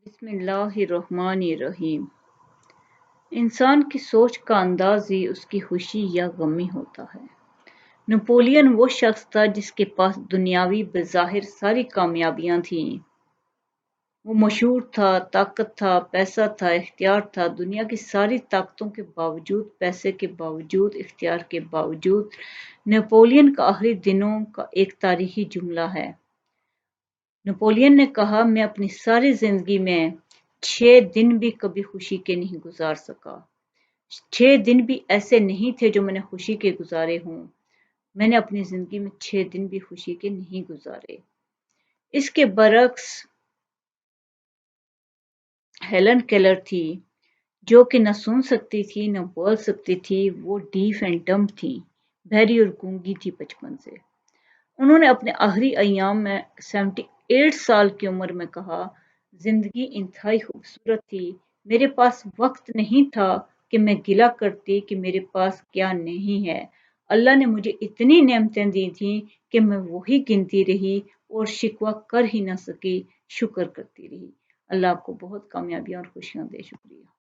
बिस्मिल्लाहिर्रहमानिर्रहीम। इंसान की सोच का अंदाज ही उसकी खुशी या गमी होता है। नेपोलियन वो शख्स था जिसके पास दुनियावी बज़ाहिर सारी कामयाबियां थीं। वो मशहूर था, ताकत था, पैसा था, इख्तियार था। दुनिया की सारी ताकतों के बावजूद, पैसे के बावजूद, इख्तियार के बावजूद, नेपोलियन का आखिरी दिनों का एक तारीखी जुमला है। नेपोलियन ने कहा, मैं अपनी सारी जिंदगी में 6 दिन भी कभी खुशी के नहीं गुजार सका। 6 दिन भी ऐसे नहीं थे जो मैंने खुशी के गुजारे हों। मैंने अपनी जिंदगी में 6 दिन भी खुशी के नहीं गुजारे। इसके बरक्स हेलन केलर थी, जो कि न सुन सकती थी न बोल सकती थी। वो डीफ एंड डम्ब थी, बहरी और गूंगी थी बचपन से। उन्होंने अपने आखिरी अय्याम में 78 साल की उम्र में कहा, जिंदगी इंतहाई खूबसूरत थी। मेरे पास वक्त नहीं था कि मैं गिला करती कि मेरे पास क्या नहीं है। अल्लाह ने मुझे इतनी नेमतें दी थी कि मैं वही गिनती रही और शिकवा कर ही ना सकी, शुक्र करती रही। अल्लाह आपको बहुत कामयाबियां और खुशियां दे। शुक्रिया।